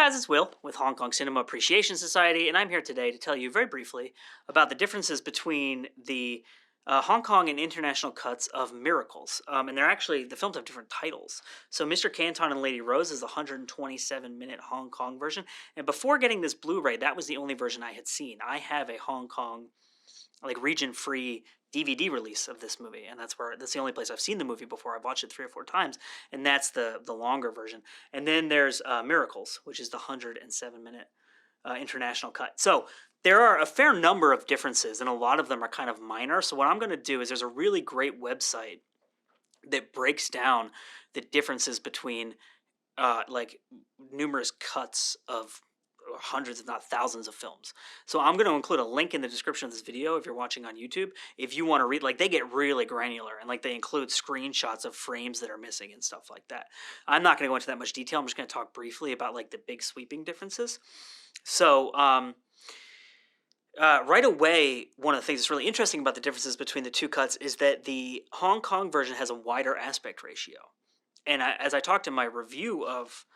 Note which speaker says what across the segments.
Speaker 1: guys, it's Will with Hong Kong Cinema Appreciation Society, and I'm here today to tell you very briefly about the differences between the Hong Kong and international cuts of Miracles. And they're actually, the films have different titles. So Mr. Canton and Lady Rose is the 127-minute Hong Kong version. And before getting this Blu-ray, that was the only version I had seen. I have a Hong Kong, like, region-free DVD release of this movie, and that's the only place I've seen the movie before. I've watched it 3 or 4 times, and that's the longer version. And then there's Miracles, which is the 107-minute international cut. So there are a fair number of differences, and a lot of them are kind of minor. So what I'm going to do is there's a really great website that breaks down the differences between like numerous cuts of hundreds if not thousands of films. So I'm going to include a link in the description of this video if you're watching on YouTube. If you want to read, like, they get really granular, and like they include screenshots of frames that are missing and stuff like that. I'm not going to go into that much detail. I'm just going to talk briefly about like the big sweeping differences. So right away, one of the things that's really interesting about the differences between the two cuts is that the Hong Kong version has a wider aspect ratio. And as I talked in my review of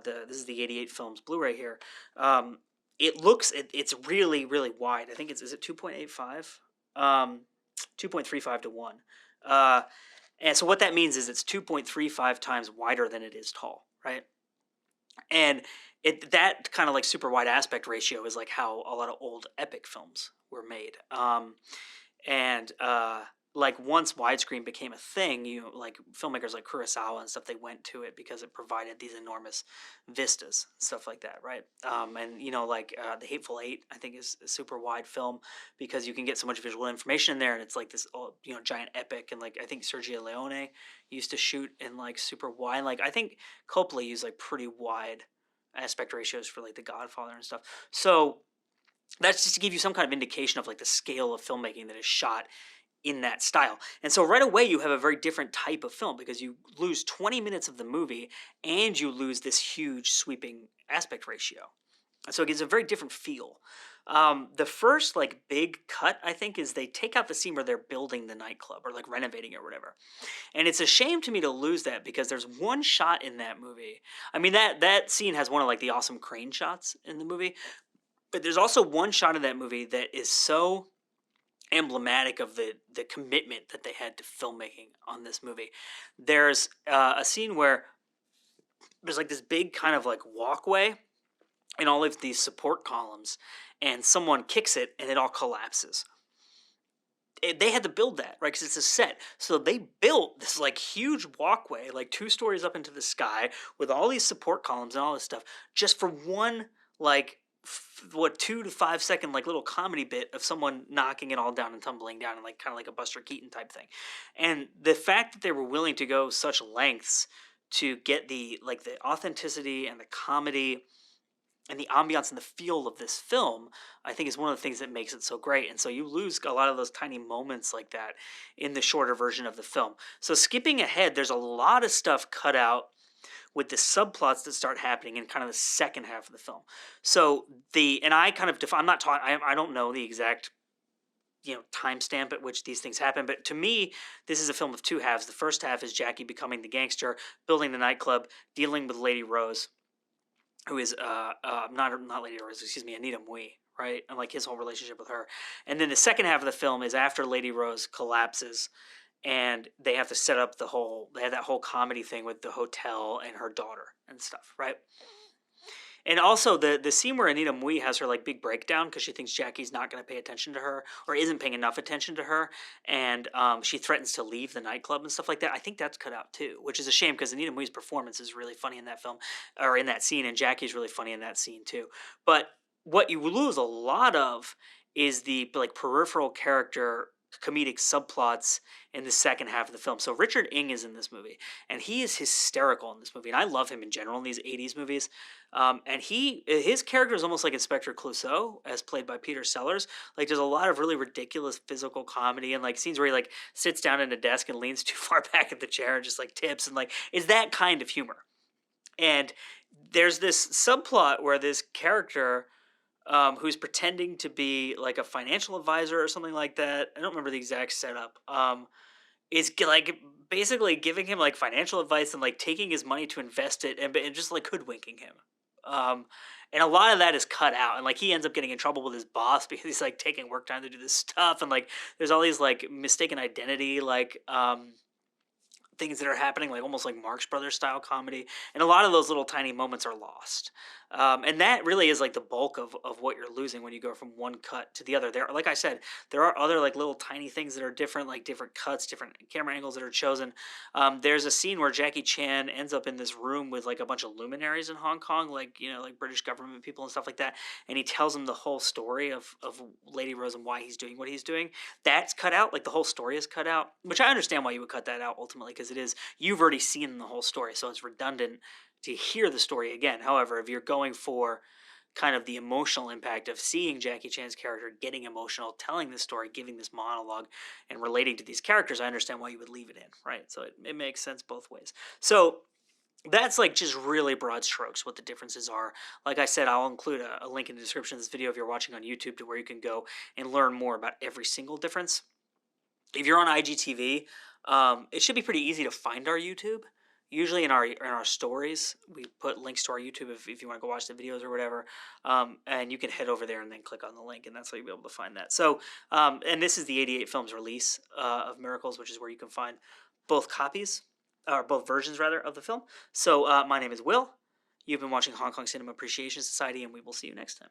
Speaker 1: this is the 88 films Blu-ray here. It's really really wide. I think is it 2.85, 2.35 to 1. And so what that means is it's 2.35 times wider than it is tall, right? And that kind of like super wide aspect ratio is like how a lot of old epic films were made. And like once widescreen became a thing, like filmmakers like Kurosawa and stuff, they went to it because it provided these enormous vistas, stuff like that, right? And like The Hateful Eight, I think is a super wide film because you can get so much visual information in there, and it's like this giant epic. And like I think Sergio Leone used to shoot in like super wide. Like I think Coppola used like pretty wide aspect ratios for like The Godfather and stuff. So that's just to give you some kind of indication of like the scale of filmmaking that is shot in that style. And so right away you have a very different type of film because you lose 20 minutes of the movie and you lose this huge sweeping aspect ratio. And so it gives a very different feel. The first like big cut, I think, is they take out the scene where they're building the nightclub or like renovating it or whatever. And it's a shame to me to lose that because there's one shot in that movie. I mean, that scene has one of like the awesome crane shots in the movie. But there's also one shot in that movie that is so emblematic of the commitment that they had to filmmaking on this movie. There's a scene where there's like this big kind of like walkway and all of these support columns, and someone kicks it and it all collapses. They had to build that, right? Because it's a set. So they built this like huge walkway, like 2 stories up into the sky with all these support columns and all this stuff just for one like 2 to 5 second like little comedy bit of someone knocking it all down and tumbling down, and like kind of like a Buster Keaton type thing. And the fact that they were willing to go such lengths to get the authenticity and the comedy and the ambiance and the feel of this film, I think is one of the things that makes it so great. And so you lose a lot of those tiny moments like that in the shorter version of the film. So skipping ahead, there's a lot of stuff cut out with the subplots that start happening in kind of the second half of the film. So I don't know the exact timestamp at which these things happen, but to me, this is a film of 2 halves. The first half is Jackie becoming the gangster, building the nightclub, dealing with Lady Rose, who is not Lady Rose, excuse me, Anita Mui, right? And like his whole relationship with her. And then the second half of the film is after Lady Rose collapses, and they have to set up they have that whole comedy thing with the hotel and her daughter and stuff, right? And also the scene where Anita Mui has her like big breakdown because she thinks Jackie's not going to pay attention to her or isn't paying enough attention to her, and she threatens to leave the nightclub and stuff like that. I think that's cut out too, which is a shame because Anita Mui's performance is really funny in that film, or in that scene, and Jackie's really funny in that scene too. But what you lose a lot of is the like peripheral character comedic subplots in the second half of the film. So Richard Ng is in this movie, and he is hysterical in this movie, and I love him in general in these 80s movies. And his character is almost like Inspector Clouseau, as played by Peter Sellers. Like there's a lot of really ridiculous physical comedy and like scenes where he like sits down at a desk and leans too far back in the chair and just like tips, and like it's that kind of humor. And there's this subplot where this character who's pretending to be like a financial advisor or something like that. I don't remember the exact setup. Is like basically giving him like financial advice and like taking his money to invest it, and just like hoodwinking him. And a lot of that is cut out, and like he ends up getting in trouble with his boss because he's like taking work time to do this stuff, and like there's all these like mistaken identity like things that are happening, like almost like Marx Brothers style comedy, and a lot of those little tiny moments are lost. And that really is like the bulk of what you're losing when you go from one cut to the other. There, like I said, there are other like little tiny things that are different, like different cuts, different camera angles that are chosen. There's a scene where Jackie Chan ends up in this room with like a bunch of luminaries in Hong Kong, like like British government people and stuff like that, and he tells them the whole story of Lady Rose and why he's doing what he's doing. That's cut out, like the whole story is cut out, which I understand why you would cut that out ultimately, because it is, you've already seen the whole story, so it's redundant to hear the story again. However, if you're going for kind of the emotional impact of seeing Jackie Chan's character getting emotional, telling this story, giving this monologue, and relating to these characters, I understand why you would leave it in, right? So it makes sense both ways. So that's like just really broad strokes what the differences are. Like I said, I'll include a link in the description of this video if you're watching on YouTube to where you can go and learn more about every single difference. If you're on IGTV, it should be pretty easy to find our YouTube. Usually in our stories, we put links to our YouTube if you want to go watch the videos or whatever. And you can head over there and then click on the link, and that's how you'll be able to find that. So, and this is the 88 Films release of Miracles, which is where you can find both copies, or both versions rather, of the film. So my name is Will. You've been watching Hong Kong Cinema Appreciation Society, and we will see you next time.